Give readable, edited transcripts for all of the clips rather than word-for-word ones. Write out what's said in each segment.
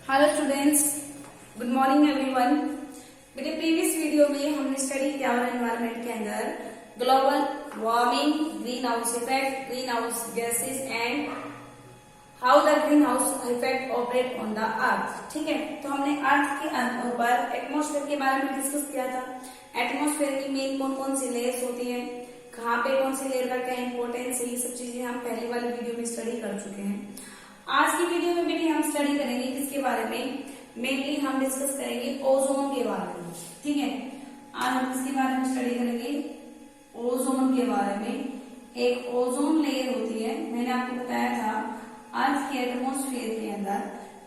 Hello students, good morning everyone. मेरे previous video में हमने स्टडी किया और एनवायरनमेंट के अंदर global warming, green house effect, green house gases and how the green house effect operate on the अर्थ। ठीक है, तो हमने अर्थ के ऊपर एटमॉस्फेयर के बारे में डिस्कस किया था। एटमॉस्फेयर की मेन कौन कौन सी लेयर्स होती है, कहाँ पे कौन सी लेयर का क्या इंपॉर्टेंस है, ये सब चीजें हम पहले वाले वीडियो में स्टडी कर चुके हैं। आज की वीडियो में बेटी हम स्टडी करेंगे किसके बारे में, मेनली हम डिस्कस करेंगे ओजोन के बारे में। ठीक है, आज हम किसके बारे में स्टडी करेंगे, ओजोन के बारे में। एक ओजोन लेयर होती है, मैंने आपको बताया था अर्थ के एटमॉस्फेयर के अंदर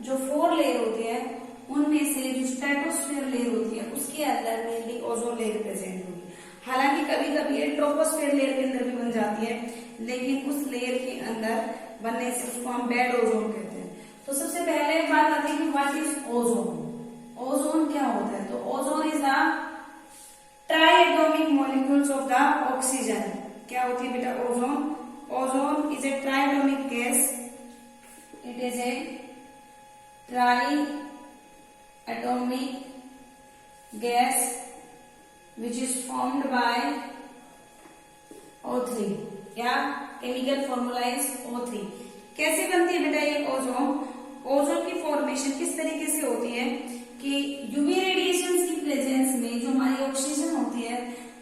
जो 4 लेयर होते हैं उनमें से जो स्ट्रेटोस्फेयर लेयर होती है उसके अंदर मेनली ओजोन लेयर प्रेजेंट होगी। हालांकि कभी कभी ये ट्रोपोस्फेयर लेयर के अंदर भी बन जाती है, लेकिन उस लेयर के अंदर बनने से उसको हम बेड ओजोन कहते हैं। तो सबसे पहले बात आती है कि व्हाट इज ओजोन। ओजोन क्या होता है? तो ozone is the triatomic molecules of the oxygen. क्या होती है बेटा ozone? Ozone is a triatomic gas. It is a triatomic gas which is formed by O3। क्या केमिकल फॉर्मूला इज O3। कैसे बनती है बेटा ये ओजोन? ओजोन की फॉर्मेशन किस तरीके से होती है कि यूवी रेडिएशंस की प्रेजेंस में जो हमारी ऑक्सीजन होती है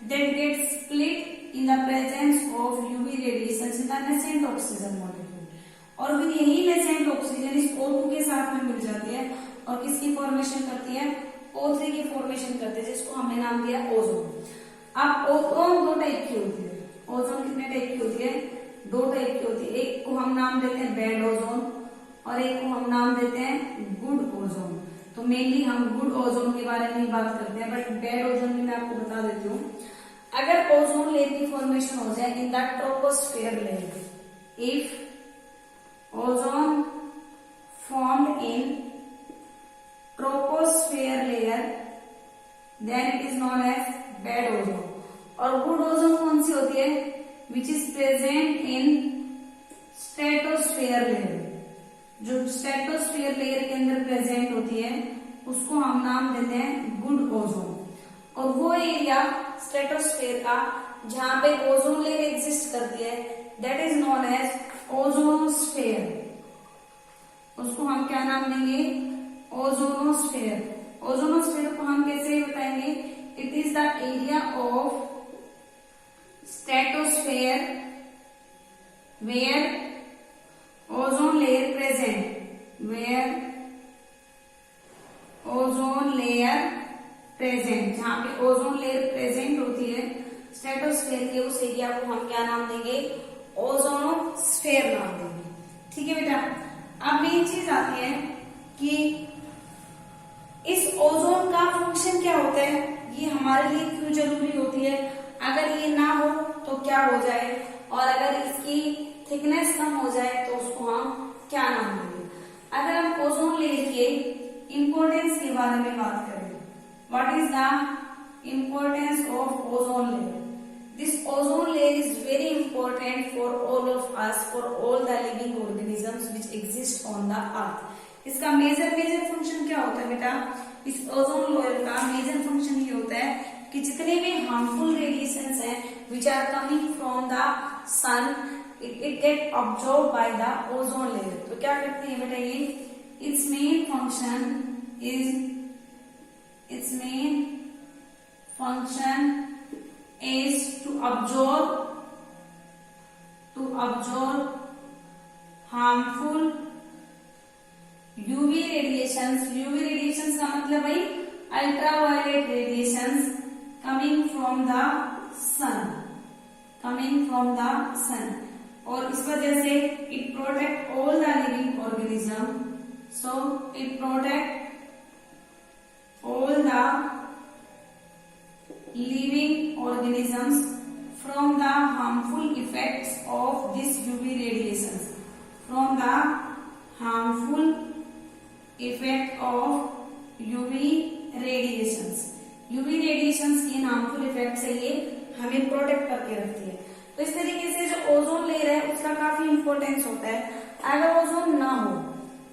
that get split in the presence of UV radiations in the nascent oxygen molecule, और फिर यही नेसेंट ऑक्सीजन इस O2 के साथ में मिल जाती है और किसकी फॉर्मेशन करती है? O3 की फॉर्मेशन करते हैं, जिसको हमने नाम दिया ओजोन। अब ओजोन 2 टाइप की होती है। ओजोन कितने टाइप की होती है? 2 टाइप की होती है। एक को हम नाम देते हैं बैड ओजोन और एक को हम नाम देते हैं गुड ओजोन। तो मेनली हम गुड ओजोन के बारे में ही बात करते हैं, बट बैड ओजोन भी मैं आपको बता देती हूँ। अगर ओजोन लेयर की फॉर्मेशन हो जाए in the troposphere layer, if ozone formed in troposphere layer then it is known as bad ozone। और good ozone कौन सी होती है? which is present in stratosphere layer। जो stratosphere layer के अंदर प्रेजेंट होती है उसको हम नाम देते हैं गुड ओजोन। और वो एरिया स्ट्रेटोस्फेयर का जहां पे ओजोन लेयर एग्जिस्ट करती है that is known as ozonosphere. उसको हम क्या नाम देंगे? ओजोनोस्फेयर। ओजोनोस्फेयर को हम कैसे बताएंगे? It is the area of stratosphere where ozone layer present, where ozone layer present, जहां पे ओजोन लेयर प्रेजेंट होती है स्ट्रेटोस्फेयर के, उस एरिया को हम क्या नाम देंगे? ओजोनोस्फेयर नाम देंगे। ठीक है बेटा, अब मेन चीज आती है कि इस ओजोन का फंक्शन क्या होता है, ये हमारे लिए क्यों जरूरी होती है, अगर ये ना हो तो क्या हो जाए, और अगर इसकी थिकनेस कम हो जाए तो उसको हम क्या नाम देंगे। अगर हम ओजोन लेयर के इंपॉर्टेंस के बारे में बात करें, what is the importance of ozone layer? This ozone layer is very important for all of us, for all the living organisms which exist on the earth. इसका मेजर फंक्शन क्या होता है बेटा? इस ओजोन लेयर का major function ये होता है कि जितने भी हार्मफुल रेडिएशंस हैं which are coming from the sun, it get absorb by the ozone layer. तो क्या करती है बेटा ये? It's main function is to absorb harmful UV radiations. UV radiations का मतलब भाई ultraviolet radiations coming from the sun, और इस वजह से it protect all the living organism. So it protect all the living organisms from the harmful effects of this UV radiations, from the harmful effect of UV radiations। UV radiations की harmful effect से ये हमें protect करके रखती है। तो इस तरीके से जो ओजोन लेयर है उसका काफी इंपॉर्टेंस होता है। अगर ओजोन ना हो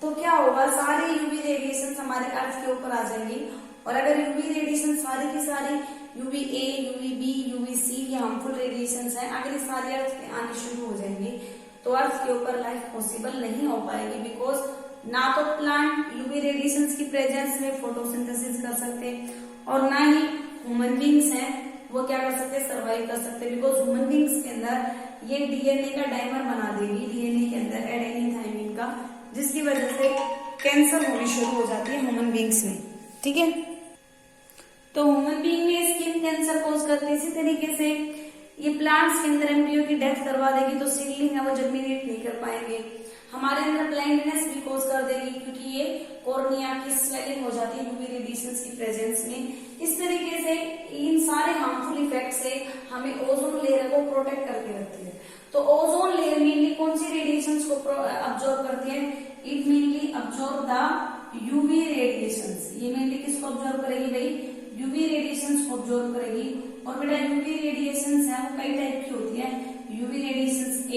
तो क्या होगा, सारे यूवी रेडिएशन रेडिएशन हमारे अर्थ के ऊपर आ जाएंगी, और अगर यूवी रेडिएशन सारी की सारी UV A, UV B, UV C ये हार्मफुल रेडिएशन हैं, अगर ये सारी अर्थ पे आनी शुरू हो जाएंगी तो अर्थ के ऊपर लाइफ पॉसिबल नहीं हो पाएगी, बिकॉज ना तो प्लांट यूवी रेडिएशन की प्रेजेंस में फोटोसिंथेसिस कर सकते और ना ही ह्यूमन बींग्स हैं वो क्या कर सकते, सर्वाइव कर सकते, बिकॉज ह्यूमन बींग्स के अंदर ये डीएनए का डाइमर बना देगी, डीएनए के अंदर एडेनिन थाइमिन का, जिसकी वजह से कैंसर होनी शुरू हो जाती है ह्यूमन बींग्स में। ठीक है, तो ह्यूमन बींग में स्किन कैंसर कॉज करते हैं। इसी तरीके से ये प्लांट्स के अंदर एम्ब्रियो की डेथ करवा देगी, तो सीडलिंग है वो जर्मिनेट नहीं कर पाएंगे। हमारे अंदर ब्लाइंडनेस भी कॉज कर देगी, क्योंकि ये कॉर्निया की स्वेलिंग हो जाती है यूवी रेडिएशन की प्रेजेंस में। इस तरीके से इन सारे हार्मफुल इफेक्ट से हमें ओजोन लेयर को प्रोटेक्ट करके रखती है। तो ओजोन लेयर मेनली कौन सी रेडिएशन को अब्जॉर्ब करती है? It mainly absorb the UV radiation. ये मेनली किसको अब्जॉर्ब करेगी भाई? यूवी रेडिएशन को अब्जॉर्ब करेगी। और बेटा यूवी रेडिएशन है वो कई टाइप की होती है, UV radiation A,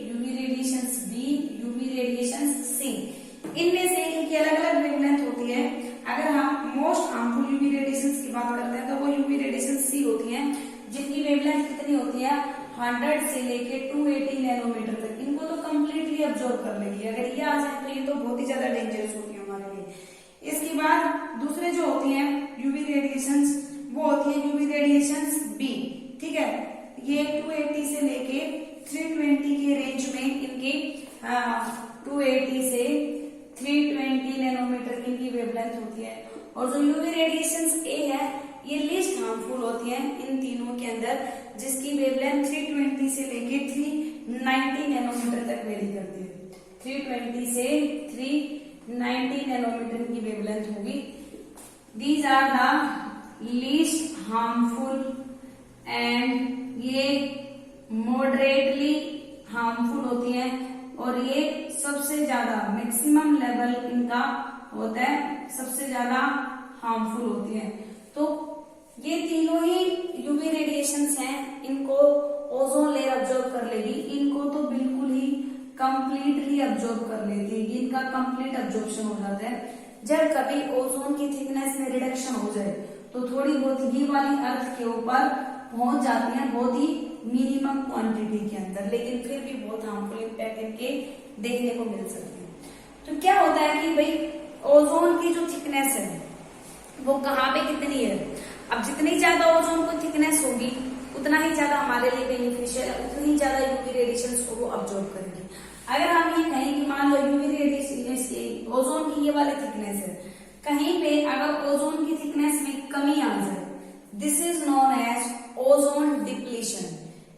UV radiation B, UV radiation C. इनमें से इनकी अलग अलग वेवलेंथ होती है। अगर हम मोस्ट हार्मफुल यूवी रेडिएशन की बात करते हैं तो वो यूवी रेडिएशन सी होती है, जिनकी वेवलेंथ कितनी होती है? 100 से लेके 280 नैनोमीटर तक। इनको तो कम्प्लीटली अब्जॉर्ब कर लेगी। अगर ये आ जाए तो ये तो बहुत ही ज्यादा डेंजरस होती है हमारे लिए। इसके बाद दूसरे जो होती है यूवी रेडिएशन, वो होती है यूवी रेडिएशन बी। ठीक है, ये 280 से लेके 320 के रेंज में इनकी 280 से 320 नैनोमीटर की इनकी वेवलेंथ होती है। और जो यूवी रेडिएशन ए है ये लीस्ट हार्मफुल होती है इन तीनों के अंदर, जिसकी वेवलेंथ 320 से लेके 390 नैनोमीटर तक वेरी करती है। 320 से 390 नैनोमीटर की वेवलेंथ होगी। These are the least harmful and ये मॉडरेटली हार्मफुल होती है, और ये सबसे ज्यादा मैक्सिमम लेवल इनका होता है, सबसे ज्यादा हार्मफुल होती है। तो ये तीनों ही यूवी रेडिएशंस हैं, इनको ओजोन लेयर अब्जॉर्ब कर लेगी। इनको तो बिल्कुल ही कंप्लीटली अब्जॉर्ब कर लेती है, इनका कंप्लीट अब्जॉर्प्शन हो जाता है। जब कभी ओजोन की थिकनेस में रिडक्शन हो जाए तो थोड़ी बहुत ये वाली अर्थ के ऊपर पहुंच जाती है, बहुत ही मिनिमम क्वांटिटी के अंदर, लेकिन फिर भी बहुत हार्मफुल इम्पैक्ट इनके देखने को मिल सकते हैं। तो क्या होता है कि भाई ओजोन की जो थिकनेस है वो कहाँ पे कितनी है? अब जितनी ज्यादा ओजोन की थिकनेस होगी उतना ही ज्यादा हमारे लिए बेनिफिशियल है, उतनी ही ज्यादा यूवी रेडिएशन को वो अब्जॉर्ब करेंगे। अगर हम ये कहीं की मान लो यूवी रेडिएशन ओजोन की ये वाली थिकनेस है, कहीं पे अगर ओजोन की थिकनेस में कमी आ जाए, this is known as ozone depletion,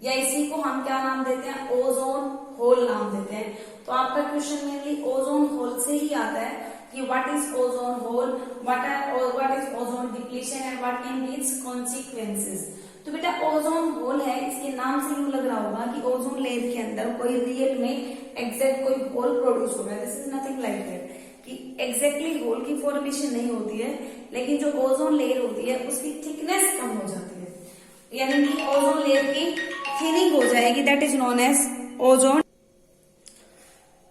या इसी को हम क्या नाम देते हैं? ओजोन होल नाम देते हैं। तो आपका क्वेश्चन मेनली ओजोन होल से ही आता है कि what is ozone hole, what is ozone depletion and what can be it's consequences. तो बेटा ओजोन होल है, इसके नाम से यूं लग रहा होगा कि ओजोन लेयर के अंदर कोई रियल में एग्जैक्ट कोई होल प्रोड्यूस हो रहा है। This is nothing like that कि एग्जैक्टली होल की फॉर्मेशन नहीं होती है, लेकिन जो ओजोन लेयर होती है उसकी थिकनेस कम हो जाती है, यानी कि ओजोन लेयर की थिनिंग हो जाएगी, that is known as ozone.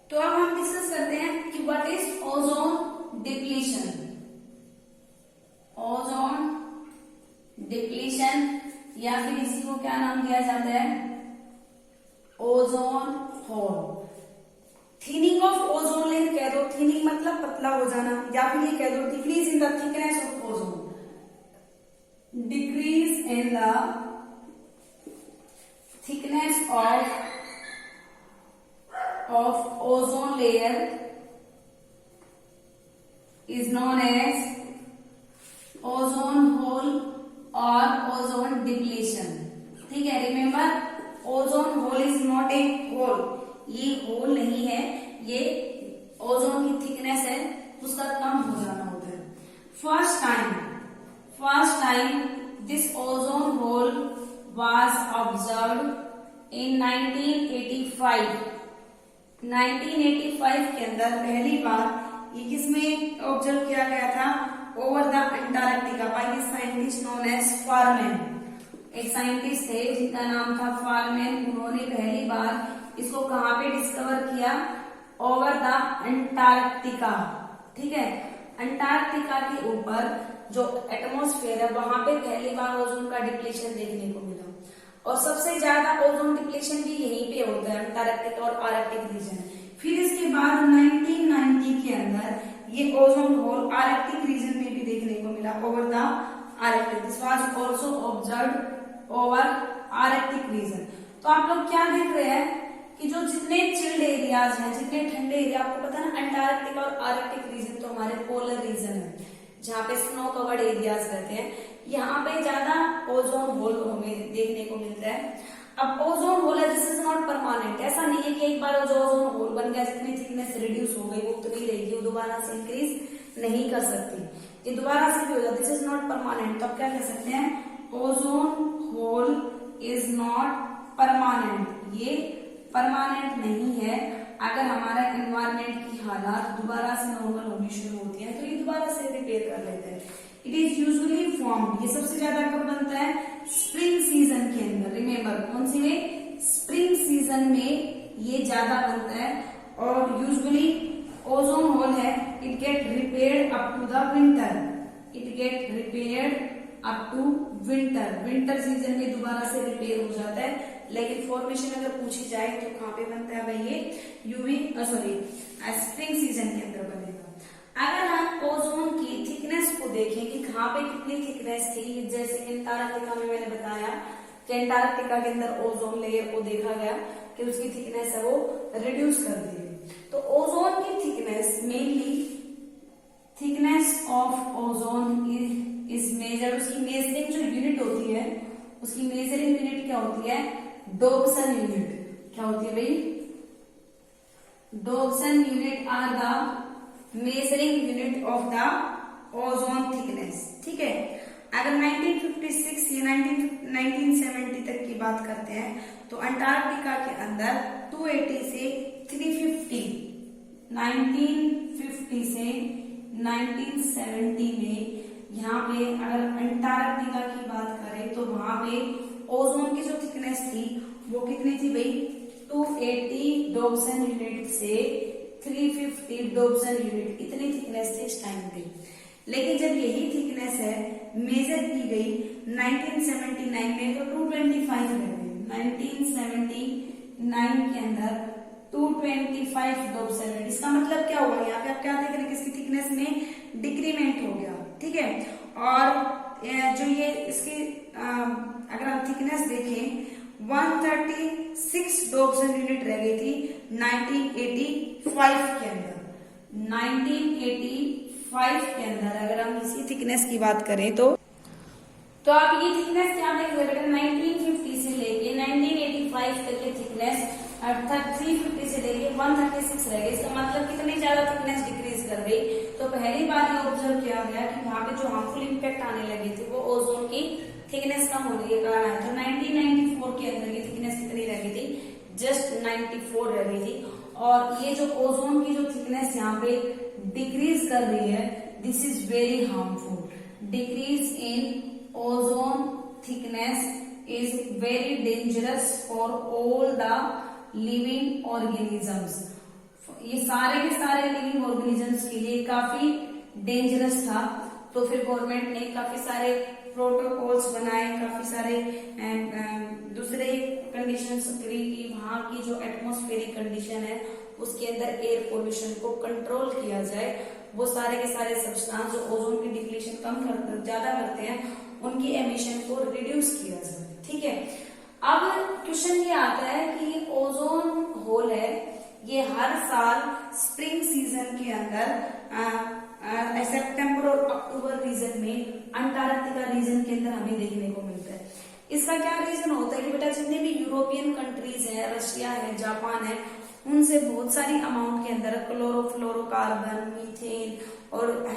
तो अब हम डिस्कस करते हैं कि what is ozone depletion. Ozone depletion या फिर इसी को क्या नाम दिया जाता है? Ozone hole. Thinning of ozone layer कह दो, थिनिंग मतलब पतला हो जाना, या फिर ये कह दो decrease in the thickness of ozone, decrease in the thickness of ozone layer is known as ozone hole or ozone depletion। ठीक है, remember ozone hole is not a hole, ये होल नहीं है, ये ओजोन की थिकनेस है उसका कम हो जाना होता है। First time this ozone hole was observed in 1985। 1985 के अंदर पहली बार ये किसमें ऑब्जर्व किया गया था? Over the Antarctica by scientist known as Farman. एक साइंटिस्ट थे जिनका नाम था फारमैन, उन्होंने पहली बार इसको कहाँ पे डिस्कवर किया? Over the Antarctica. ठीक है, अंटार्कटिका के ऊपर जो एटमॉस्फेयर है वहां पे पहली बार ओजोन का डिप्लीशन देखने को मिला, और सबसे ज्यादा ओजोन डिप्लीशन भी यहीं पे होता है, अंटार्कटिका और आर्कटिक रीजन। फिर इसके बाद 1990 के अंदर ये ओजोन होल आर्कटिक रीजन में भी देखने को मिला, over the Arctic, this was also observed over Arctic region. तो आप लोग क्या देख रहे हैं कि जो जितने चिल्ड एरियाज हैं, जितने ठंडे एरिया, आपको पता है ना अंटार्कटिका और आर्कटिक रीजन तो हमारे पोलर रीजन है जहाँ पे स्नो कवर्ड एरियाज रहते हैं, यहाँ पे ज्यादा ओजोन होल हमें देखने को मिलता है। अब ओजोन होल है, दिस इज नॉट परमानेंट, ऐसा नहीं है कि एक बार जो ओजोन होल बन गया, जितनी थिकनेस रिड्यूस हो गई वो उतनी रहेगी, वो दोबारा से इंक्रीज नहीं कर सकती, ये दोबारा से भी हो जाती, दिस इज नॉट परमानेंट। तो आप क्या कह सकते हैं, ozone hole is not permanent, ये परमानेंट नहीं है। अगर हमारा एनवायरमेंट की हालात दोबारा से नॉर्मल होनी शुरू होती है तो ये दोबारा से रिपेयर कर लेते हैं। इट इज यूजुअली फॉर्म, ये सबसे ज्यादा कब बनता है, स्प्रिंग सीजन के अंदर। रिमेम्बर कौन सी में, स्प्रिंग सीजन में ये ज्यादा बनता है, और यूजुअली ओजोन होल है, it get repaired up to the winter, it get repaired up to winter, winter season में दोबारा से रिपेयर हो जाता है। लेकिन फॉर्मेशन अगर पूछी जाए तो कहाँ पे बनता है भाई, ये यूवी स्प्रिंग सीजन के अंदर बनेगा। अगर हम ओजोन की थिकनेस को देखें कि कहाँ पे कितनी थिकनेस थी, जैसे अंटार्कटिका में मैंने बताया कि अंटार्कटिका के अंदर ओजोन लेयर को देखा गया कि उसकी थिकनेस है वो रिड्यूस कर दी गई। तो ओजोन की thickness mainly, thickness of ozone is measure, उसकी मेजरिंग जो यूनिट होती है, उसकी मेजरिंग यूनिट क्या होती है, डोप्सन यूनिट। क्या होती है भाई, Dobson unit are the measuring unit of the ozone thickness. ठीक है, अगर 1956 या 1970 तक की बात करते हैं तो अंटार्कटिका के अंदर 280 से 350, 1950 से 1970 में यहाँ पे अगर अंटार्कटिका की बात करें तो वहां पे ओजोन की जो थिकनेस थी वो कितनी थी भाई, 280 डोप्सन यूनिट से 350 डोप्सन यूनिट, इतनी थिकनेस थी इस टाइम पे। लेकिन जब यही थिकनेस है मेजर की गई 1979 में तो 225 रह गई, 1979 के अंदर 225 डोप्सन यूनिट। इसका मतलब क्या हुआ, यहाँ पे आप क्या देख रहे हैं कि इसकी थिकनेस में डिक्रीमेंट हो गया। ठीक है, और जो ये इसकी अगर आप थिकनेस देखें 136 डोप्सन यूनिट रह गई थी 1985 के अंदर। 1985 के अंदर अगर हम इसी थिकनेस की बात करें तो आप ये थिकनेस क्या देख रहे हैं, 1950 से लेके 1985 तक की थिकनेस अर्थात 350 से लेके 136 रह गई। इसका मतलब कितनी ज्यादा थिकनेस डिक्रीज कर गई। तो पहली बार ये ऑब्जर्व किया गया कि वहां पे जो हार्मफुल इम्पैक्ट आने लगे थे वो ओजोन की थिकनेस कम होने के कारण आया। तो 1994 के अंदर ये थिकनेस कितनी रह गई थी, जस्ट 94 रह गई थी। और ये जो ओजोन की जो थिकनेस यहाँ पे डिक्रीज कर रही है, this is very harmful. Decrease in ozone thickness is very dangerous for all the living organisms. ये सारे के सारे लिविंग ऑर्गेनिजम्स के लिए काफी डेंजरस था। तो फिर गवर्नमेंट ने काफी सारे प्रोटोकॉल्स बनाए, काफी सारे दूसरे कंडीशंस करी कि वहां की जो एटमॉस्फेरिक कंडीशन है उसके अंदर एयर पोल्यूशन को कंट्रोल किया जाए। वो सारे के सारे सब्सटेंस जो ओजोन की डिप्लीशन कम ज्यादा करते हैं उनकी एमिशन को रिड्यूस किया जाए। ठीक है, अब क्वेश्चन ये आता है कि ये ओजोन होल है, ये हर साल स्प्रिंग सीजन के अंदर सितंबर और अक्टूबर रीजन में अंटार्कटिका रीजन के अंदर हमें देखने को मिलता है। इसका क्या रीजन होता है कि बेटा जितने भी यूरोपियन कंट्रीज है, रशिया है, जापान है, उनसे बहुत सारी अमाउंट के अंदर क्लोरोफ्लोरोकार्बन, मीथेन और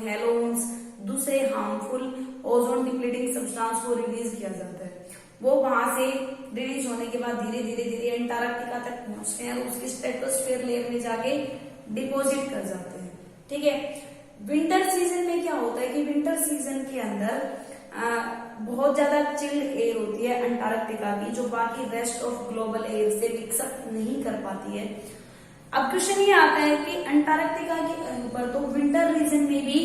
हेलोन्स, दूसरे हार्मफुल ओजोन डिप्लीटिंग सब्सटेंस को रिलीज किया जाता है। वो वहां से रिलीज होने के बाद धीरे धीरे अंटार्कटिका तक पहुंचते हैं और उसके स्ट्रेटोस्फीयर लेयर में जाके डिपोजिट कर जाते हैं। ठीक है, विंटर सीजन में क्या होता है कि विंटर सीजन के अंदर बहुत ज्यादा चिल्ड एयर होती है अंटार्कटिका की, जो बाकी रेस्ट ऑफ ग्लोबल एयर से मिक्सअप नहीं कर पाती है। अब क्वेश्चन ये आता है कि अंटार्कटिका के ऊपर तो विंटर रीजन में भी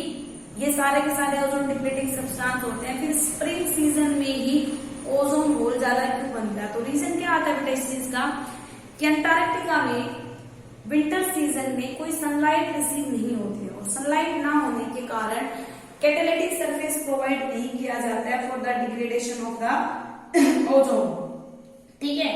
ये सारे के सारे ओजोन डिप्लीटिंग सब्सटेंस होते हैं। फिर स्प्रिंग सीजन में ही ओजोन होल ज्यादा क्यों बनता है? तो रीजन क्या आता है बेटा इस चीज का कि अंटार्कटिका में विंटर सीजन में कोई सनलाइट रिसीव नहीं होती है, और सनलाइट ना होने के कारण कैटालिटिक सरफेस प्रोवाइड नहीं किया जाता है for the degradation of the ozone. ठीक है,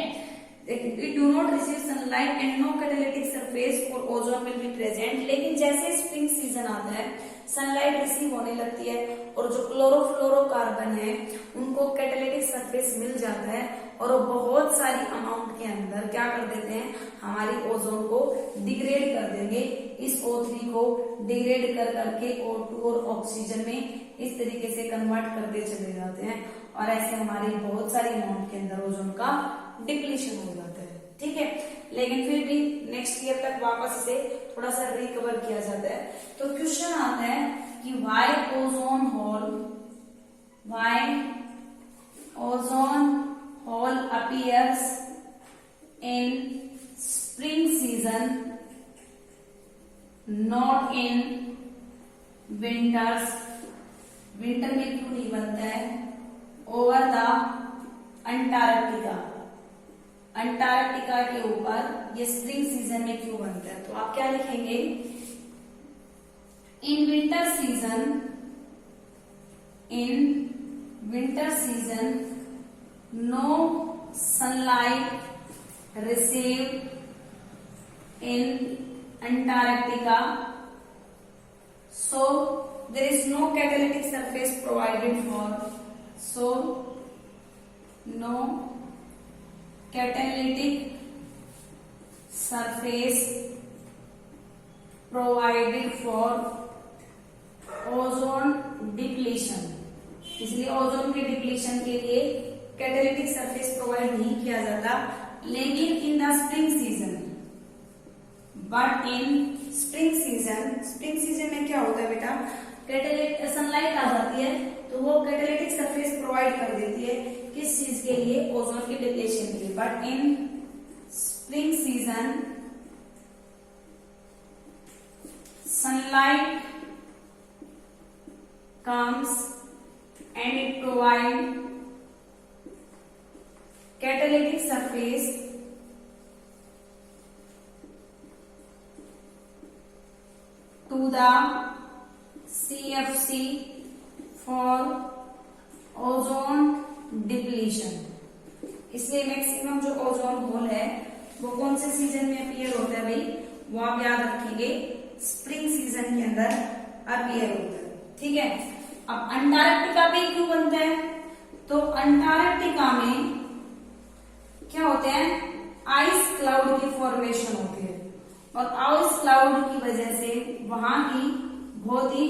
it do not receive sunlight and no catalytic surface for ozone will be present. लेकिन जैसे स्प्रिंग सीजन आता है सनलाइट रिसीव होने लगती है और जो क्लोरोफ्लोरोकार्बन है उनको कैटालिटिक सरफेस मिल जाता है और वो बहुत सारी अमाउंट के अंदर क्या कर देते हैं, हमारी ओजोन को डिग्रेड कर देंगे। इस O3 को डिग्रेड कर करके O2 और ऑक्सीजन में इस तरीके से कन्वर्ट करते चले जाते हैं और ऐसे हमारी बहुत सारी अमाउंट के अंदर ओजोन का डिप्लीशन हो जाता है। ठीक है, लेकिन फिर भी नेक्स्ट ईयर तक वापस इसे थोड़ा सा रिकवर किया जाता है। तो क्वेश्चन आता है कि why ozone hole appears in spring season not in winters. Winter में क्यों नहीं बनता है? ओवर द अंटार्कटिका के ऊपर ये स्प्रिंग सीजन में क्यों बनता है? तो आप क्या लिखेंगे, in winter season no sunlight receive in Antarctica, so there is no catalytic surface provided for, so no catalytic surface provided for ozone depletion. इसलिए ओजोन के डिप्लीशन के लिए कैटालिटिक सरफेस प्रोवाइड नहीं किया जाता। लेकिन in the spring season, but in spring season में क्या होता है बेटा, कैटालिटिक सनलाइट आ जाती है तो वो कैटालिटिक सरफेस प्रोवाइड कर देती है किस चीज के लिए, ओजोन के डिप्लीशन के लिए। But in spring season sunlight comes and it provide catalytic surface to the CFC for ozone depletion। इसलिए मैक्सिमम जो ओजोन होल है वो कौन से सीजन में अपीयर होता है भाई, वो आप याद रखेंगे, स्प्रिंग सीजन के अंदर अपीयर होता है। ठीक है, अब अंटार्कटिका पे क्यों बनता है? तो अंटार्कटिका में क्या होते हैं, आइस क्लाउड की फॉर्मेशन होती है और आइस क्लाउड की वजह से वहां की बहुत ही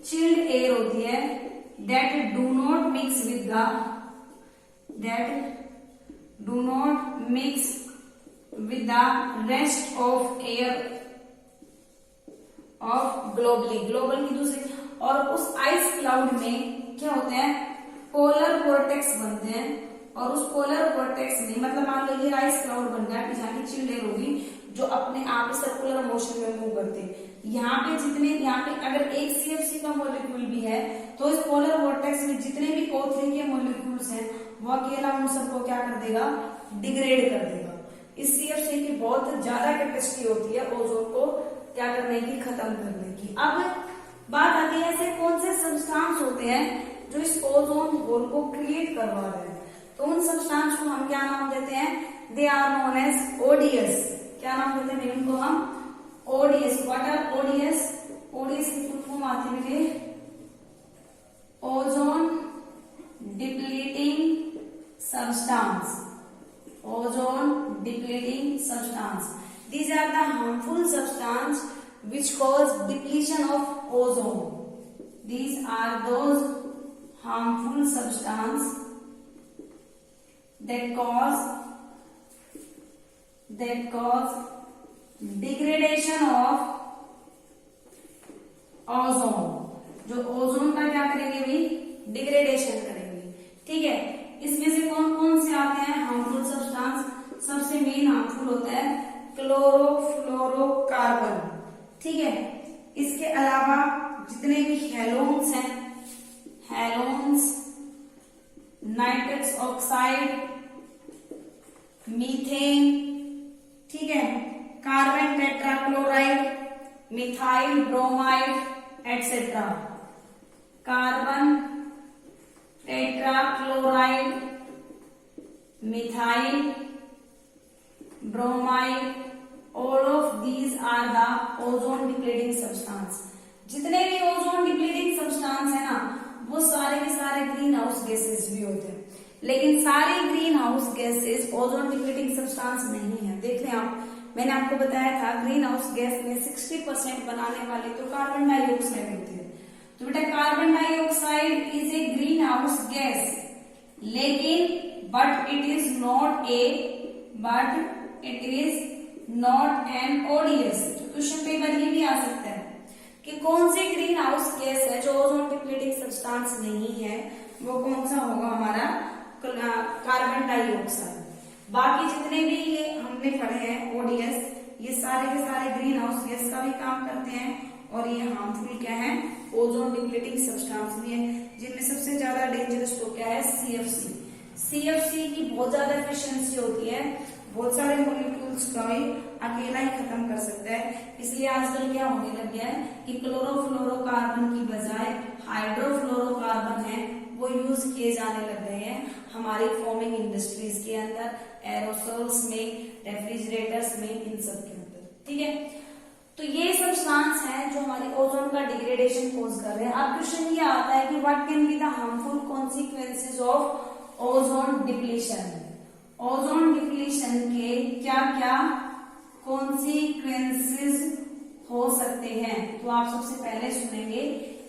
चिल्ड एयर होती है that do not mix with the rest of air of global की दूसरी। और उस आइस क्लाउड में क्या होते हैं, पोलर वोर्टेक्स बनते हैं और उस पोलर वोर्टेक्स में मतलब मान लो ये आइस क्लाउड बन गया, जहाँ की चिल्ड एयर होगी जो अपने आप सर्कुलर मोशन में मूव करते हैं। यहाँ पे अगर एक CFC का मॉलिक्यूल भी है तो इस पोलर वोर्टेक्स में जितने भी O3 के मॉलिक्यूल्स हैं वो अकेला उन सबको क्या कर देगा, डिग्रेड कर देगा। इस CFC की बहुत ज्यादा कैपेसिटी होती है ओजोन को क्या करने की, खत्म करने की। अब बात आती है ऐसे कौन से सब्सटेंस होते हैं जो इस ओजोन होल को क्रिएट करवा रहे हैं। तो उन सब्सटेंस को हम क्या नाम देते हैं, they are known as ODS। क्या नाम देते हैं इनको हम, ODS। What are ODS? ODS की फुल फॉर्म आती है ozone depleting substance. Ozone depleting substance, these are the harmful substance which cause depletion of ozone. These are those harmful substance that cause degradation of ozone। जो ozone का क्या करेंगे भी, degradation करेंगे। ठीक है, इसमें से कौन कौन से आते हैं हार्मफुल सब्सटेंस? सबसे मेन हार्मफुल होता है क्लोरोफ्लोरोकार्बन। ठीक है, इसके अलावा जितने भी हैलोन्स हैं, हैलोन्स, नाइट्रस ऑक्साइड, मीथेन, ठीक है, carbon tetrachloride, methyl bromide etcetera, carbon tetrachloride, methyl bromide, all of these are the ozone depleting substance। जितने भी ओजोन डिप्लीटिंग सब्सटेंस है ना, वो सारे के सारे ग्रीन हाउस गैसेस भी होते हैं, लेकिन सारे green house gases ozone depleting substance नहीं है। देख लें आप, मैंने आपको बताया था ग्रीन हाउस गैस में 60% बनाने वाले तो कार्बन डाइऑक्साइड होते हैं। तो बेटा carbon dioxide is a greenhouse gas, लेकिन but it is not an ODS. Question paper ये भी आ सकता है कि कौन सी ग्रीन हाउस गैस है जो ओजोन डिप्लीटिंग सब्सटेंस नहीं है, वो कौन सा होगा हमारा कार्बन डाइऑक्साइड। बाकी जितने भी ये हमने पढ़े हैं ओडीएस, ये सारे के सारे ग्रीन हाउस गैस का भी काम करते हैं और ये हार्मफुल क्या है, ओजोन डिप्लीटिंग सब्सटेंस भी है, जिनमें सबसे ज्यादा डेंजरस तो क्या है, सीएफसी। सीएफसी की बहुत ज्यादा एफिशिएंसी होती है, बहुत सारे मॉलिक्यूल्स का भी अकेला ही खत्म कर सकता है। इसलिए आजकल क्या होने लग गया है कि क्लोरोफ्लोरोकार्बन की बजाय हाइड्रोफ्लोरोकार्बन है वो यूज किए जाने लग गए हैं हमारी फॉर्मिंग इंडस्ट्रीज के अंदर, एरोसोल्स में, रेफ्रिजरेटर्स में, इन सब के अंदर, ठीक है। तो ये सब्सटेंस है जो हमारे ओजोन का डिग्रेडेशन कोज कर रहे हैं। अब क्वेश्चन ये आता है कि what can be the harmful consequences of ozone depletion. Ozone depletion के क्या क्या कॉन्सिक्वेंसेस हो सकते हैं, तो आप सबसे पहले सुनेंगे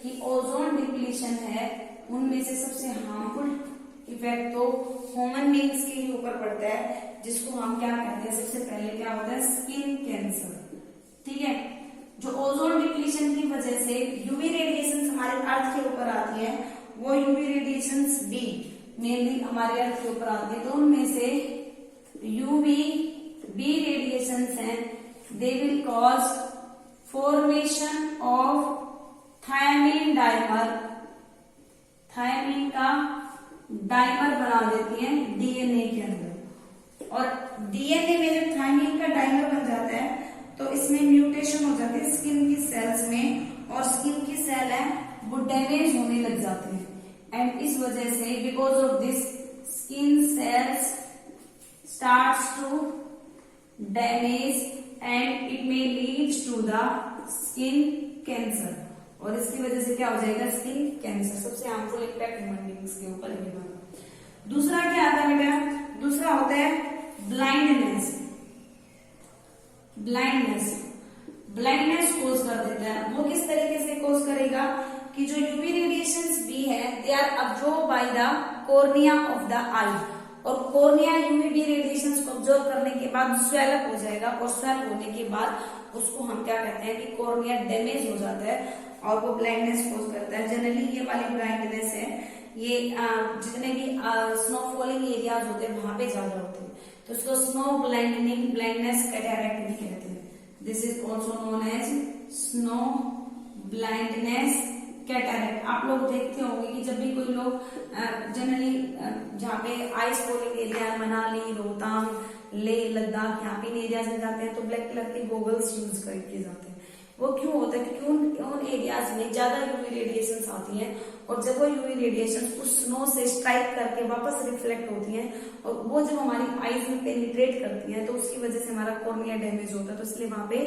कि ओजोन डिप्लीशन है उनमें से सबसे हार्मफुल इफेक्ट तो ह्यूमन बींग्स के ही ऊपर पड़ता है, जिसको हम क्या कहते हैं, सबसे पहले क्या होता है, स्किन कैंसर, ठीक है। जो ओजोन डिप्लीशन की वजह से यूवी रेडिएशन हमारे अर्थ के ऊपर आती है, वो यूवी रेडिएशन भी मेनली हमारे अर्थ के ऊपर आती है, तो उनमें से यूवी बी रेडिएशन हैं, they will cause formation of thymine dimer, thymine का डाइमर बना देती है डीएनए के अंदर, और डीएनए में जब थायमीन का डाइमर बन जाता है तो इसमें म्यूटेशन हो जाती है स्किन की सेल्स में, और स्किन की सेल है वो डैमेज होने लग जाती है, एंड इस वजह से because of this skin cells starts to damage and it may lead to the skin cancer, और इसकी वजह से क्या हो जाएगा, स्किन कैंसर। सबसे हार्मफुल इम्पैक्ट ह्यूमन बींग्स के ऊपर ये बना। दूसरा क्या आता है बेटा, दूसरा होता है ब्लाइंडनेस। ब्लाइंडनेस कोज कर देता है। वो किस तरीके से कोज करेगा कि जो यूवी रेडिएशंस भी है they are absorb by the cornea of the eye, और कॉर्निया यूवी रेडिएशंस को ऑब्जर्व करने के बाद स्वेल अप हो जाएगा, और स्वेल होने के बाद उसको हम क्या कहते हैं कि कॉर्निया डैमेज हो जाता है और वो ब्लाइंडनेस कोज करता है। जनरली ये वाली ब्लाइंडनेस है ये जितने भी स्नो फॉलिंग एरियाज होते हैं वहां पे ज्यादा होते हैं, तो उसको स्नो ब्लाइंडनेस कैटैरेक्ट भी कहते हैं। This is also known as snow blindness cataract. आप लोग देखते होंगे कि जब भी कोई लोग जनरली जहाँ पे ice falling area, Manali, Rohtang, Leh Ladakh, यहाँ पे एरियाज में जाते हैं तो ब्लैक कलर के गॉगल्स यूज करके जाते हैं। वो क्यों होता है, क्योंकि उन एरियाज में ज्यादा यूवी रेडिएशंस आती हैं, और जब वो यूवी रेडिएशंस उस स्नो से स्ट्राइक करके वापस रिफ्लेक्ट होती हैं, और वो जब हमारी आईज में पेनिट्रेट करती हैं तो उसकी वजह से हमारा कॉर्निया डैमेज होता है, तो इसलिए वहां पे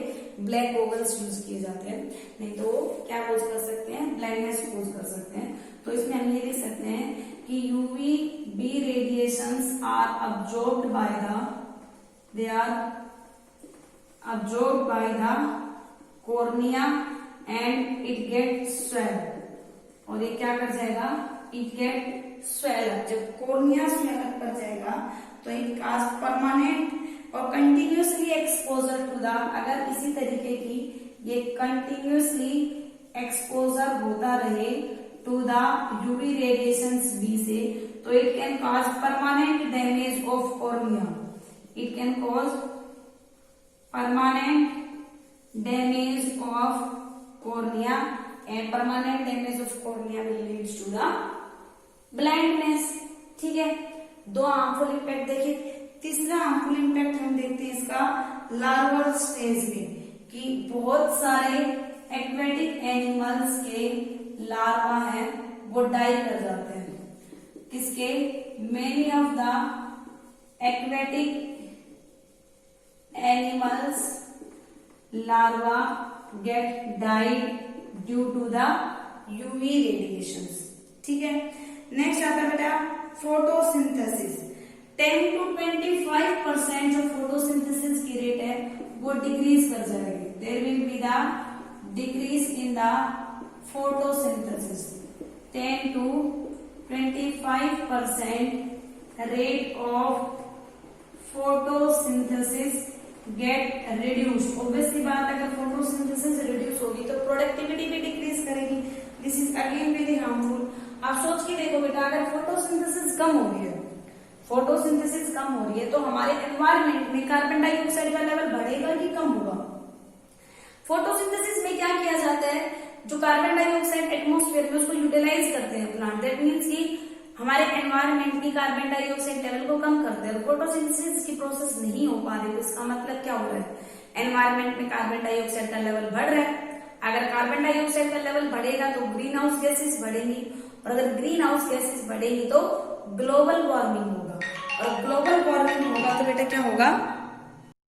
ब्लैक गॉगल्स यूज किए जाते हैं। नहीं तो क्या कोज कर सकते हैं, ब्लाइंडनेस कोज कर सकते हैं। तो इसमें हम ये लिख सकते हैं कि UV B radiations are absorbed by the cornea and it get swell, और ये क्या कर जाएगा, इट गेट स्वेल। जब कॉर्निया स्वेल कर जाएगा तो इट काज परमानेंट और कंटिन्यूसली एक्सपोजर टू द, अगर इसी तरीके की ये कंटिन्यूसली एक्सपोजर होता रहे to the UV radiations B से, तो it can cause permanent damage of cornea, it can cause permanent damage of cornea and permanent damage of cornea will lead to the blindness। ठीक है, दो harmful impact देखिए। तीसरा harmful impact हम देखते हैं इसका लार्वल स्टेज में, कि बहुत सारे एक्वेटिक एनिमल्स के लार्वा है वो डाई कर जाते हैं। किसके? Many of the aquatic animals larva get died due to the UV radiations. ठीक है, नेक्स्ट आता है बेटा फोटोसिंथेसिस। 10 to 25% जो फोटोसिंथेसिस की रेट है वो डिक्रीज कर जाएगी। There will be the decrease in the photosynthesis. 10 to 25% rate of photosynthesis get reduced. Obviously बात, अगर फोटोसिंथेसिस रिड्यूस होगी तो प्रोडक्टिविटी भी डिक्रीज करेगी। This is again very harmful. आप सोच के देखो बेटा, अगर फोटोसिंथेसिस कम हो रही है, फोटोसिंथेसिस कम हो रही है तो हमारे एनवायरमेंट में कार्बन डाइऑक्साइड का लेवल बढ़ेगा कि कम होगा? फोटोसिंथेसिस में क्या किया जाता है, जो कार्बन डाइऑक्साइड एटमॉस्फेयर में उसको यूटिलाइज करते हैं प्लांट। दैट मीन्स कि हमारे एनवायरमेंट की कार्बन डाइऑक्साइड लेवल को कम करते हैं। फोटोसिंथेसिस की प्रोसेस नहीं हो पा रही तो इसका मतलब क्या हो रहा है, एनवायरमेंट में कार्बन डाइऑक्साइड का लेवल बढ़ रहा है। अगर कार्बन डाइऑक्साइड का लेवल बढ़ेगा तो ग्रीन हाउस गैसेस बढ़ेंगी, और अगर ग्रीन हाउस गैसेस बढ़ेंगी तो ग्लोबल वार्मिंग होगा, और ग्लोबल वार्मिंग होगा तो बेटा क्या होगा,